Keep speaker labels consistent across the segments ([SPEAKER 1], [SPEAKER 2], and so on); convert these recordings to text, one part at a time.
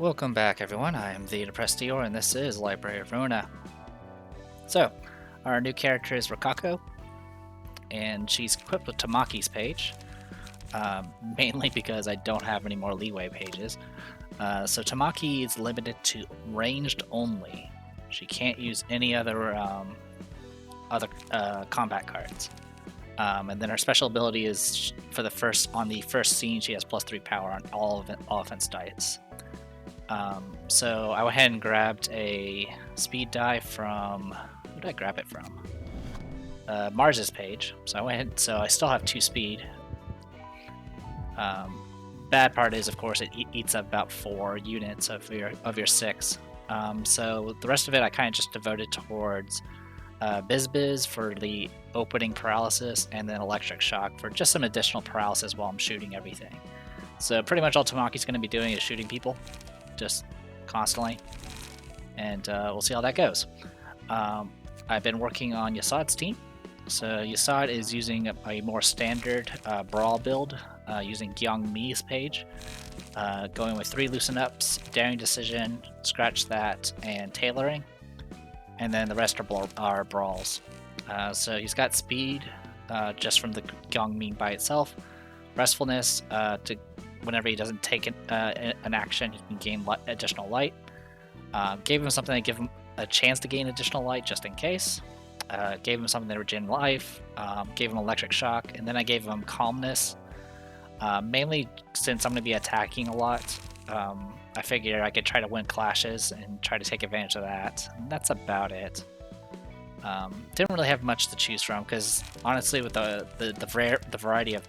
[SPEAKER 1] Welcome back, everyone. I am the Depressed Dior, and this is Library of Ruina. So, our new character is Rokako, and she's equipped with Tamaki's page, mainly because I don't have any more leeway pages. So Tamaki is limited to ranged only. She can't use any other combat cards. And then her special ability is on the first scene she has +3 power on all of offense dice. So I went ahead and grabbed a speed die from... Who did I grab it from? Mars's page. So I went ahead, so I still have 2 speed. Bad part is, of course, it eats up about 4 units of your 6. So the rest of it I kind of just devoted towards Biz for the opening paralysis, and then Electric Shock for just some additional paralysis while I'm shooting everything. So pretty much all Tamaki's going to be doing is shooting people, just constantly, and we'll see how that goes. I've been working on Yasad's team. So Yasad is using a more standard brawl build, using Gyong Mi's page, going with 3 loosen ups, daring decision, scratch that, and tailoring, and then the rest are brawls. So he's got speed just from the Gyong Mi by itself, restfulness to whenever he doesn't take an action, he can gain additional light. Gave him something to give him a chance to gain additional light just in case. Gave him something to regen life. Gave him Electric Shock, and then I gave him Calmness. Mainly since I'm going to be attacking a lot, I figure I could try to win clashes and try to take advantage of that. And that's about it. Didn't really have much to choose from because honestly, with the variety of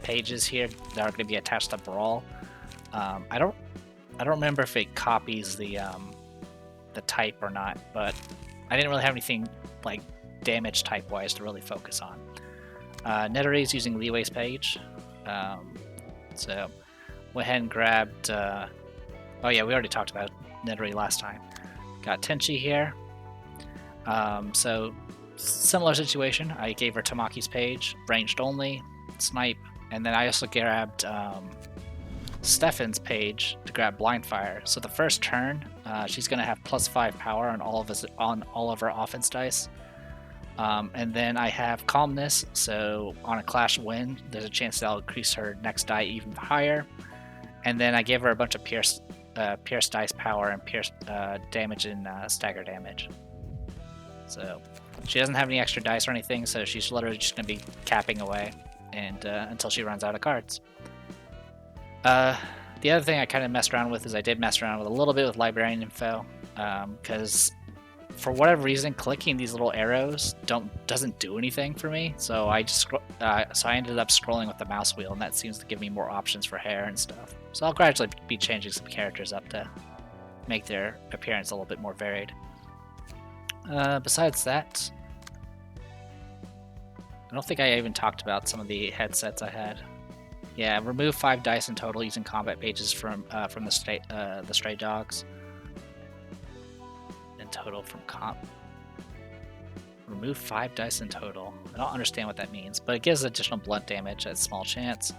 [SPEAKER 1] pages here that are going to be attached to Brawl, I don't remember if it copies the type or not, but I didn't really have anything like damage type wise to really focus on. Nettery is using Leeway's page, so went ahead and grabbed. Oh yeah, we already talked about Nettery last time. Got Tenchi here. So similar situation. I gave her Tamaki's page, ranged only, snipe, and then I also grabbed Stefan's page to grab Blind Fire. So the first turn, she's gonna have +5 power on all of her offense dice. And then I have Calmness, so on a clash win, there's a chance that I'll increase her next die even higher. And then I gave her a bunch of Pierce dice power and Pierce damage and stagger damage. So she doesn't have any extra dice or anything, so she's literally just going to be capping away and until she runs out of cards. The other thing I kind of messed around with is I did mess around with a little bit with librarian info, because for whatever reason, clicking these little arrows doesn't do anything for me. So I ended up scrolling with the mouse wheel, and that seems to give me more options for hair and stuff. So I'll gradually be changing some characters up to make their appearance a little bit more varied. Besides that, I don't think I even talked about some of the headsets I had. Yeah, remove 5 dice in total using combat pages from the stray dogs. In total from comp. Remove 5 dice in total. I don't understand what that means, but it gives additional blunt damage at small chance.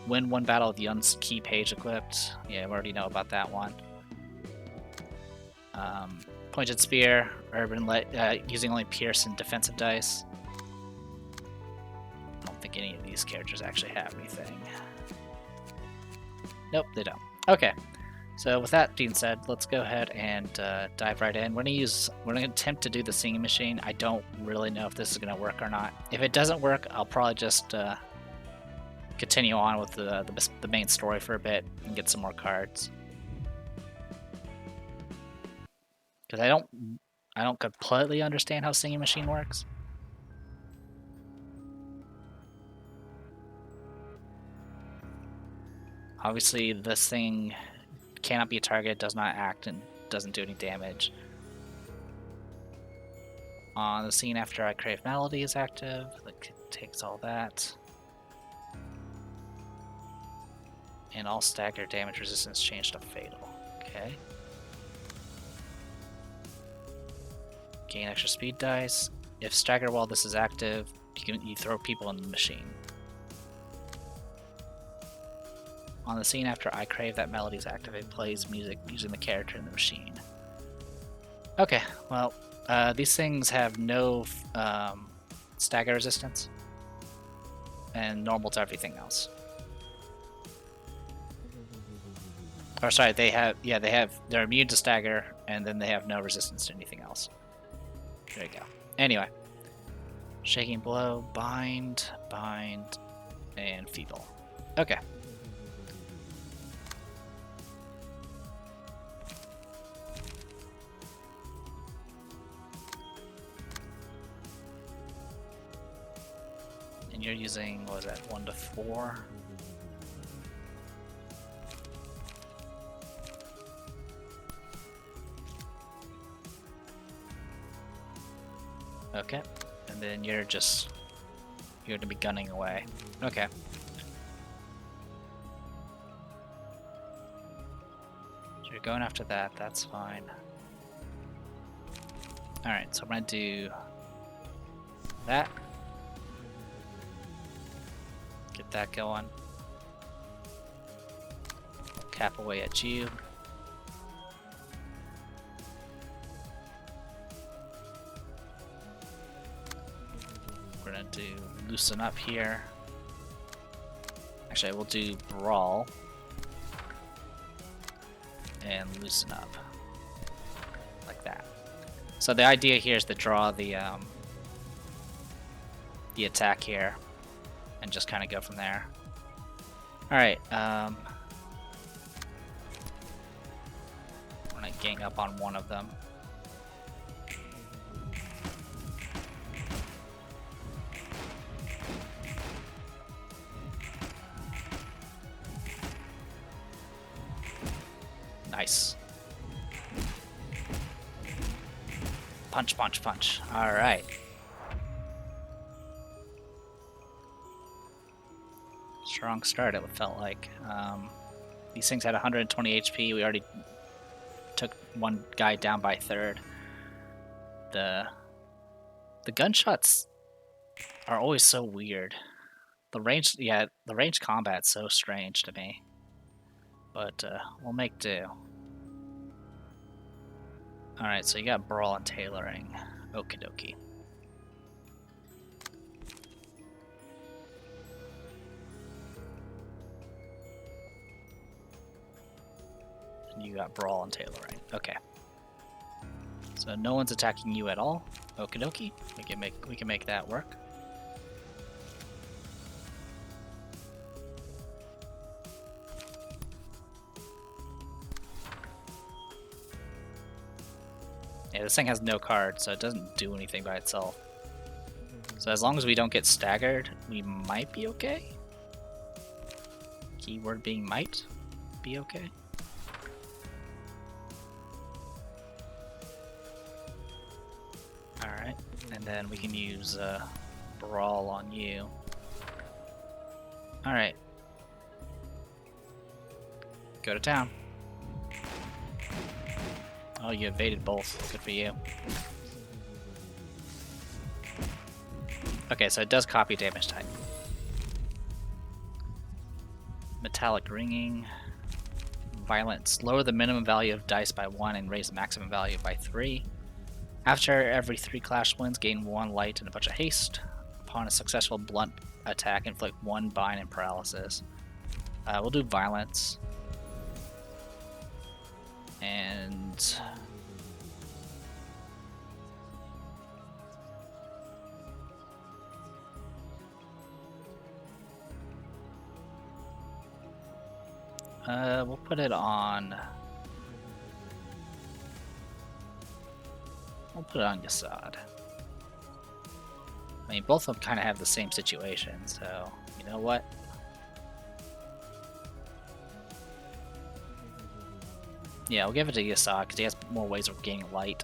[SPEAKER 1] Win 1 battle with Yun's key page equipped. Yeah, we already know about that one. Pointed Spear, Urban using only Pierce and defensive dice. I don't think any of these characters actually have anything. Nope, they don't. Okay, so with that being said, let's go ahead and dive right in. We're gonna attempt to do the singing machine. I don't really know if this is gonna work or not. If it doesn't work, I'll probably just continue on with the main story for a bit and get some more cards. Because I don't completely understand how Singing Machine works. Obviously, this thing cannot be a target, does not act, and doesn't do any damage. On the scene after I Crave Melody is active, it takes all that. And all stagger damage resistance changed to fatal. Okay. Gain extra speed dice. If stagger while this is active, you throw people in the machine. On the scene after I Crave That Melody is active, it plays music using the character in the machine. Okay, well, these things have no stagger resistance and normal to everything else. Or sorry, they're immune to stagger, and then they have no resistance to anything else. There you go. Anyway, Shaking Blow, Bind, and Feeble. Okay. And you're using, what was that, 1 to 4? Okay, and then you're gonna be gunning away. Okay. So you're going after that, that's fine. Alright, so I'm gonna do that. Get that going. Cap away at you. We're gonna do Loosen Up here. Actually, we'll do Brawl and Loosen Up, like that. So the idea here is to draw the attack here, and just kind of go from there. All right, I'm gonna gang up on one of them. Nice. Punch, punch, punch. All right. Strong start, it felt like. These things had 120 HP. We already took one guy down by third. The gunshots are always so weird. The range combat's so strange to me. But we'll make do. Alright, so you got Brawl and Tailoring. Okie dokie. And you got Brawl and Tailoring. Okay. So no one's attacking you at all. Okie dokie. We can make that work. Yeah, this thing has no card, so it doesn't do anything by itself. So as long as we don't get staggered, we might be okay. Keyword being might be okay. Alright, and then we can use Brawl on you. Alright. Go to town. Oh, you evaded both. Good for you. Okay, so it does copy damage type. Metallic Ringing. Violence. Lower the minimum value of dice by 1 and raise the maximum value by 3. After every 3 clash wins, gain 1 light and a bunch of haste. Upon a successful blunt attack, inflict 1 bind and paralysis. We'll do Violence. And we'll put it on. We'll put it on Yasad. I mean, both of them kind of have the same situation, so you know what? Yeah, we'll give it to Yasad because he has more ways of gaining light.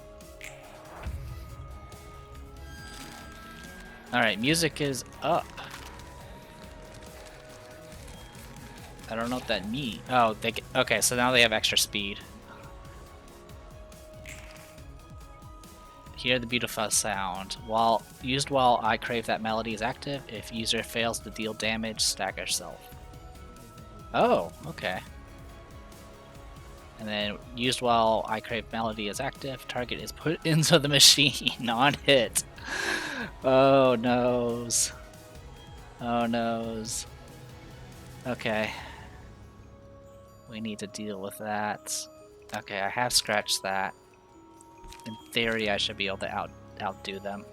[SPEAKER 1] Alright, music is up. I don't know what that means. Oh, okay, so now they have extra speed. Hear the beautiful sound. Used while I Crave That Melody is active. If user fails to deal damage, stack yourself. Oh, okay. And then used while I Crave Melody is active, target is put into the machine on hit. Oh noes. Oh noes. Okay. We need to deal with that. Okay, I have scratched that. In theory, I should be able to outdo them.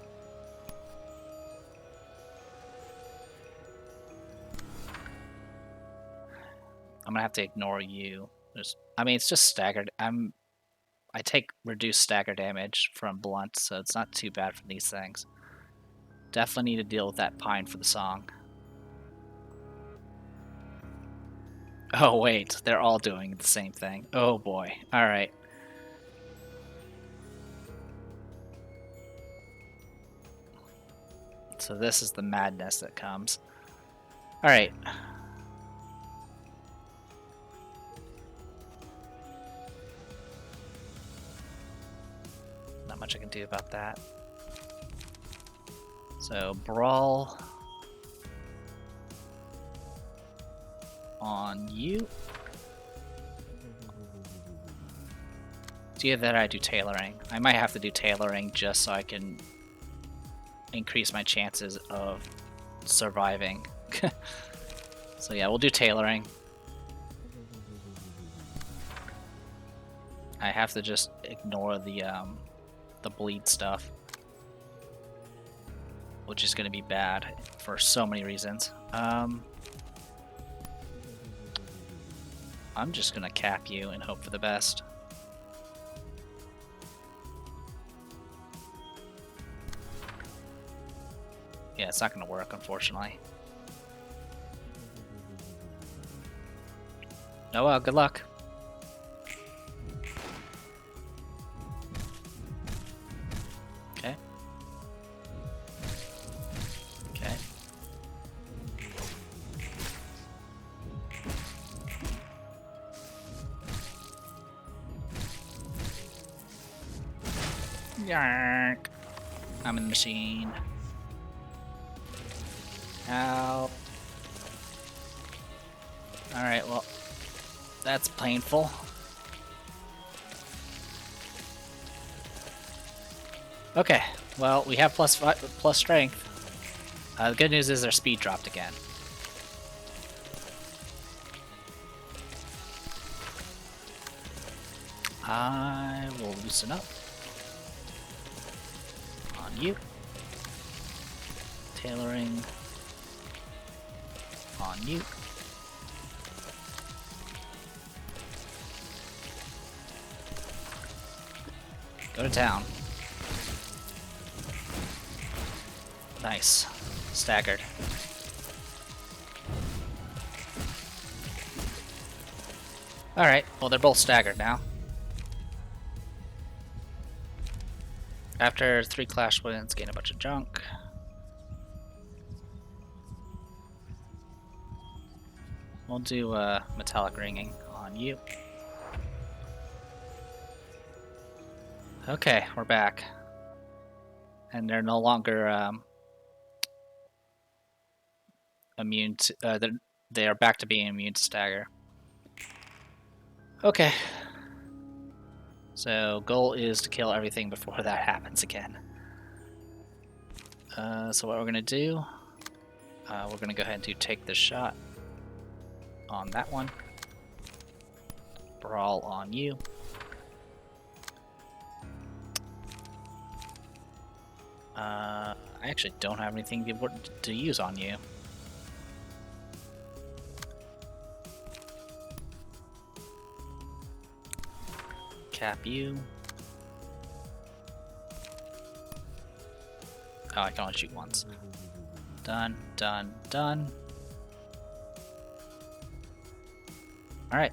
[SPEAKER 1] I'm gonna have to ignore you. I mean, it's just staggered. I take reduced stagger damage from blunt, so it's not too bad for these things. Definitely need to deal with that pine for the song. Oh wait, they're all doing the same thing. Oh boy. Alright. So this is the madness that comes. Alright. Not much I can do about that. So, Brawl on you. It's either that or I do tailoring. I might have to do tailoring just so I can increase my chances of surviving. So yeah, we'll do tailoring. I have to just ignore the bleed stuff, which is going to be bad for so many reasons. I'm just going to cap you and hope for the best. Yeah, it's not going to work, unfortunately. Oh well, good luck. Okay. Okay. Yark. I'm in the machine. Ow. Alright, well, that's painful. Okay, well, we have plus strength. The good news is their speed dropped again. I will loosen up. On you. Tailoring. On you. Go to town. Nice. Staggered. Alright, well they're both staggered now. After 3 clash wins, gain a bunch of junk. We'll do metallic ringing on you. Okay, we're back. And they're no longer immune to, they are back to being immune to stagger. Okay. So, goal is to kill everything before that happens again. So what we're gonna do, we're gonna go ahead and take this shot on that one. Brawl on you. I actually don't have anything to use on you. Cap you. Oh, I can only shoot once. Done, done, done. Alright.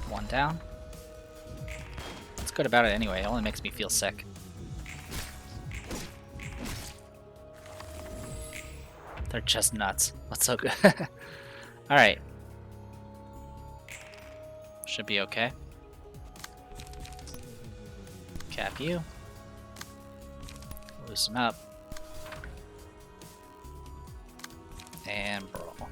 [SPEAKER 1] One down. What's good about it anyway? It only makes me feel sick. They're just nuts. That's so good. Alright. Should be okay. Cap you. Loosen up. And brawl.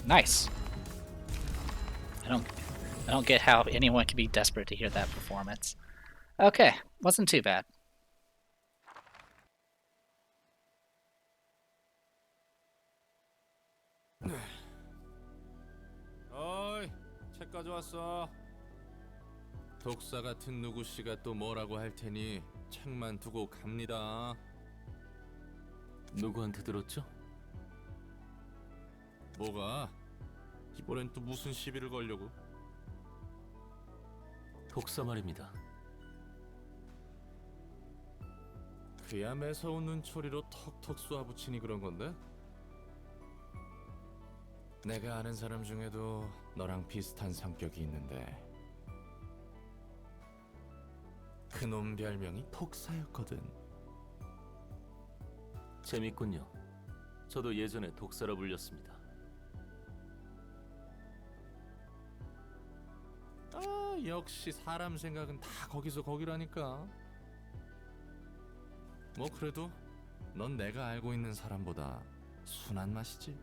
[SPEAKER 1] Nice. I don't get how anyone can be desperate to hear that performance. Okay, wasn't too bad.
[SPEAKER 2] 어이, 책 가져왔어. 독사 같은 누구씨가 또 뭐라고 할 테니 책만 두고 갑니다.
[SPEAKER 3] 누구한테 들었죠?
[SPEAKER 2] 뭐가? 이번엔 또 무슨 시비를 걸려고?
[SPEAKER 3] 독사 말입니다.
[SPEAKER 2] 그야 매서운 눈초리로 턱턱 쏘아붙이니 그런 건데? 내가 아는 사람 중에도 너랑 비슷한 성격이 있는데 그놈 별명이 독사였거든.
[SPEAKER 3] 재밌군요. 저도 예전에 독사라 불렸습니다.
[SPEAKER 2] 아, 역시 사람 생각은 다 거기서 거기라니까. 뭐 그래도 넌 내가 알고 있는 사람보다 순한 맛이지.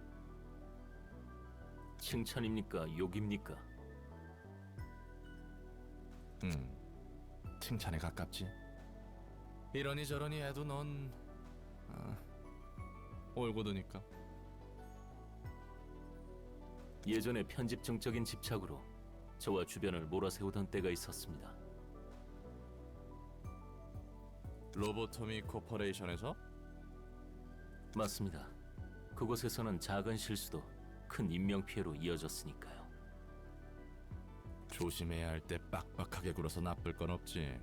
[SPEAKER 3] 칭찬입니까? 욕입니까?
[SPEAKER 2] 칭찬에 가깝지. 이러니 저러니 해도 넌 올고드니까.
[SPEAKER 3] 예전에 편집증적인 집착으로 저와 주변을 몰아세우던 때가 있었습니다.
[SPEAKER 2] 로보토미 코퍼레이션에서?
[SPEAKER 3] 맞습니다. 그곳에서는 작은 실수도 큰 인명피해로 이어졌으니까요.
[SPEAKER 2] 조심해야 할 때 빡빡하게 굴어서 나쁠 건 없지.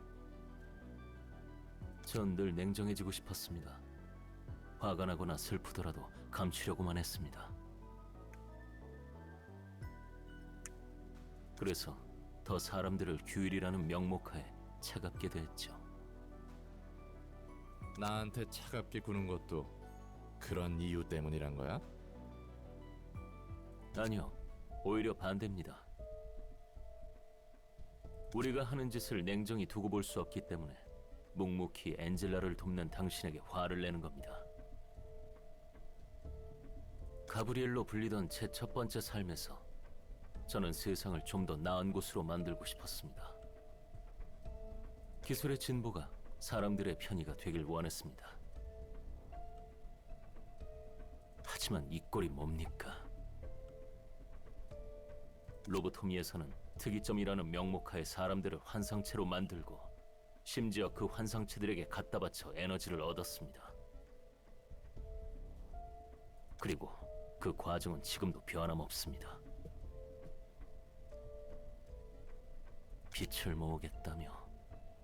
[SPEAKER 3] 전 늘 냉정해지고 싶었습니다. 화가 나거나 슬프더라도 감추려고만 했습니다. 그래서 더 사람들을 규율이라는 명목하에 차갑게 대했죠.
[SPEAKER 2] 나한테 차갑게 구는 것도 그런 이유 때문이란 거야?
[SPEAKER 3] 아니요, 오히려 반대입니다. 우리가 하는 짓을 냉정히 두고 볼 수 없기 때문에 묵묵히 엔젤라를 돕는 당신에게 화를 내는 겁니다. 가브리엘로 불리던 제 첫 번째 삶에서 저는 세상을 좀 더 나은 곳으로 만들고 싶었습니다. 기술의 진보가 사람들의 편의가 되길 원했습니다. 하지만 이 꼴이 뭡니까? 로보토미에서는 특이점이라는 명목하에 사람들을 환상체로 만들고 심지어 그 환상체들에게 갖다 바쳐 에너지를 얻었습니다. 그리고 그 과정은 지금도 변함없습니다. 빛을 모으겠다며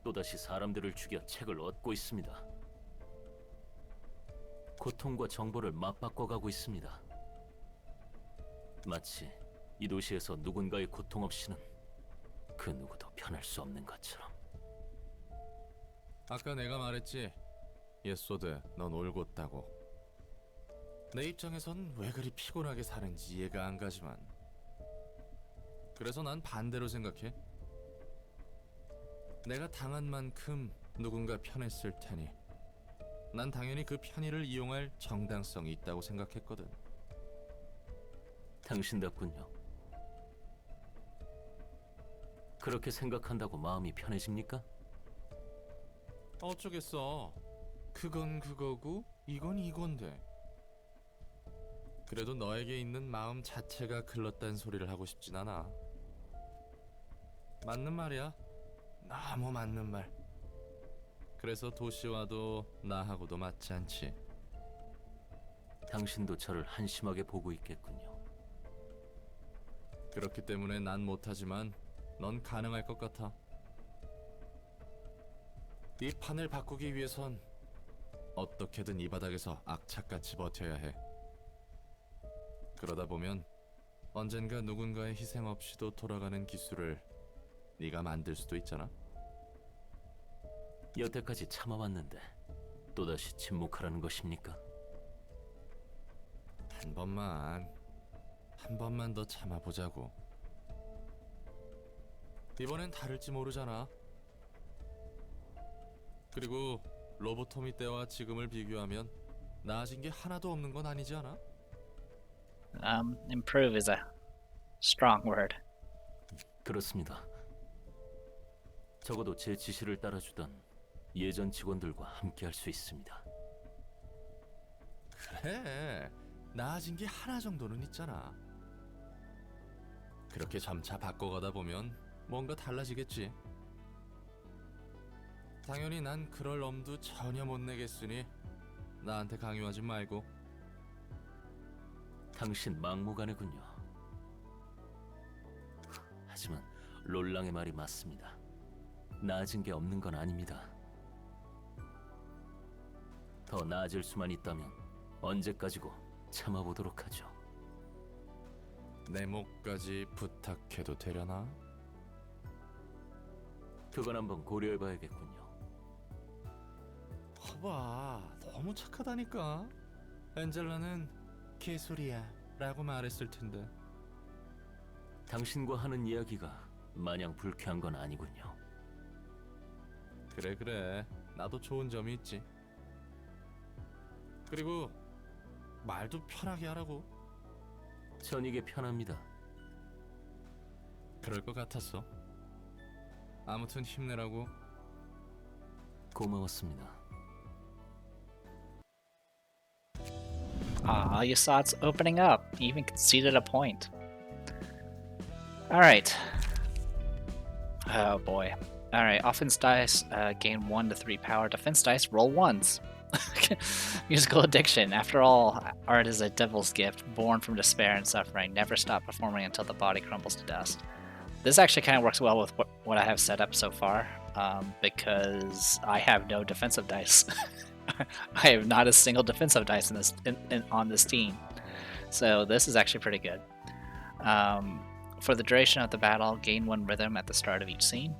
[SPEAKER 3] 또다시 사람들을 죽여 책을 얻고 있습니다. 고통과 정보를 맞바꿔가고 있습니다. 마치 이 도시에서 누군가의 고통 없이는 그 누구도 편할 수 없는 것처럼.
[SPEAKER 2] 아까 내가 말했지. 예소드, 넌 올곧다고. 내 입장에선 왜 그리 피곤하게 사는지 이해가 안 가지만 그래서 난 반대로 생각해. 내가 당한 만큼 누군가 편했을 테니 난 당연히 그 편의를 이용할 정당성이 있다고 생각했거든.
[SPEAKER 3] 당신답군요. 그렇게 생각한다고 마음이 편해집니까?
[SPEAKER 2] 어쩌겠어. 그건 그거고 이건 이건데. 그래도 너에게 있는 마음 자체가 글렀단 소리를 하고 싶진 않아. 맞는 말이야. 너무 맞는 말. 그래서 도시와도 나하고도 맞지 않지.
[SPEAKER 3] 당신도 저를 한심하게 보고 있겠군요.
[SPEAKER 2] 그렇기 때문에 난 못하지만 넌 가능할 것 같아. 이 판을 바꾸기 위해선 어떻게든 이 바닥에서 악착같이 버텨야 해. 그러다 보면 언젠가 누군가의 희생 없이도 돌아가는 기술을 네가 만들 수도 있잖아.
[SPEAKER 3] 여태까지 참아왔는데 또다시 침묵하라는 것입니까?
[SPEAKER 2] 한 번만 더 참아보자고. 이번엔 다를지 모르잖아. 그리고 로보토미 때와 지금을 비교하면 나아진 게 하나도 없는 건 아니지 않아?
[SPEAKER 1] Improve is a strong word.
[SPEAKER 3] 그렇습니다. 적어도 제 지시를 따라주던 예전 직원들과 함께할 수 있습니다.
[SPEAKER 2] 그래, 나아진 게 하나 정도는 있잖아. 그렇게 점차 바꿔가다 보면 뭔가 달라지겠지. 당연히 난 그럴 엄두 전혀 못 내겠으니 나한테 강요하지 말고.
[SPEAKER 3] 당신 막무가내군요. 하지만 롤랑의 말이 맞습니다. 나아진 게 없는 건 아닙니다. 더 나아질 수만 있다면 언제까지고 참아보도록 하죠.
[SPEAKER 2] 내 목까지 부탁해도 되려나?
[SPEAKER 3] 그건 한번 고려해봐야겠군요.
[SPEAKER 2] 허봐, 너무 착하다니까. 엔젤라는 개소리야 라고 말했을 텐데.
[SPEAKER 3] 당신과 하는 이야기가 마냥 불쾌한 건 아니군요.
[SPEAKER 2] 그래, 나도 좋은 점이 있지. 그리고 말도 편하게 하라고.
[SPEAKER 3] 전 이게 편합니다.
[SPEAKER 2] 그럴 것 같았어. 아무튼 힘내라고.
[SPEAKER 3] 고마웠습니다.
[SPEAKER 1] Ah, you saw it's opening up. You even conceded a point. Alright. Oh boy. Alright, offense dice gain 1 to 3 power. Defense dice roll ones. Musical addiction. After all, art is a devil's gift, born from despair and suffering. Never stop performing until the body crumbles to dust. This actually kind of works well with what I have set up so far, because I have no defensive dice. I have not a single defensive dice on this team, so this is actually pretty good. For the duration of the battle, gain 1 rhythm at the start of each scene.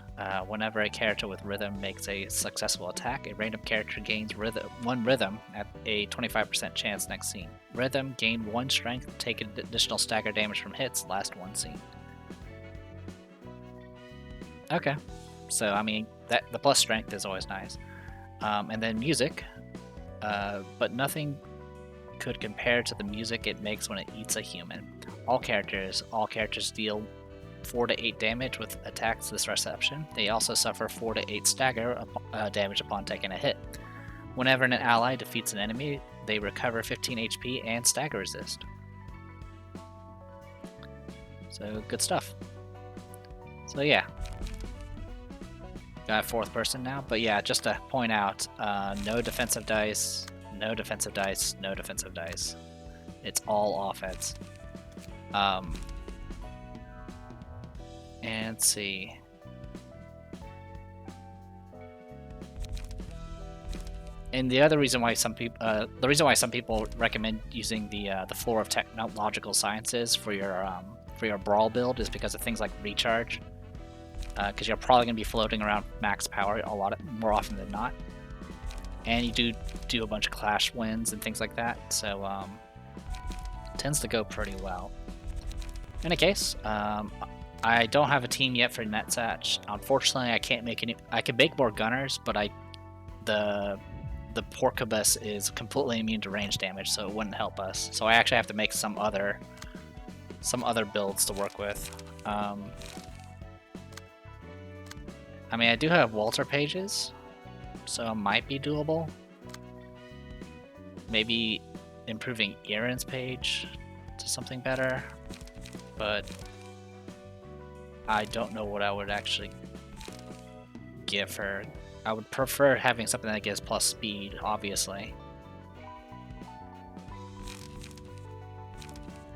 [SPEAKER 1] Whenever a character with rhythm makes a successful attack, a random character gains 1 rhythm at a 25% chance next scene. Rhythm, gain 1 strength, take additional stagger damage from hits, last 1 scene. Okay, so I mean, the plus strength is always nice. And then music, but nothing could compare to the music it makes when it eats a human. All characters deal 4 to 8 damage with attacks this reception. They also suffer 4 to 8 stagger damage upon taking a hit. Whenever an ally defeats an enemy, they recover 15 HP and stagger resist. So good stuff. So yeah. Got a 4th person now, but yeah, just to point out, no defensive dice, no defensive dice, no defensive dice. It's all offense. And let's see. And the other reason why some people recommend using the floor of technological sciences for your brawl build is because of things like recharge. Because you're probably going to be floating around max power more often than not, and you do a bunch of clash wins and things like that, so it tends to go pretty well. In any case, I don't have a team yet for Netsatch. Unfortunately, I can't make any. I can make more gunners, but the Porcobus is completely immune to range damage, so it wouldn't help us. So I actually have to make some other builds to work with. I mean, I do have Walter pages, so it might be doable. Maybe improving Erin's page to something better, but I don't know what I would actually give her. I would prefer having something that gives plus speed, obviously.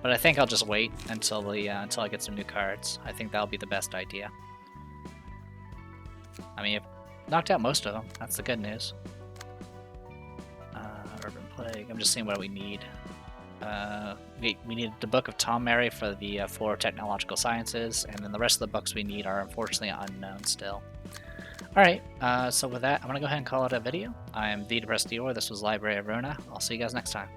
[SPEAKER 1] But I think I'll just wait until I get some new cards. I think that'll be the best idea. I mean, I've knocked out most of them. That's the good news. Urban Plague. I'm just seeing what we need. We need the Book of Tom Mary for the floor of technological sciences, and then the rest of the books we need are unfortunately unknown still. Alright, so with that, I'm going to go ahead and call it a video. I'm the Depressed Dior. This was Library of Ruina. I'll see you guys next time.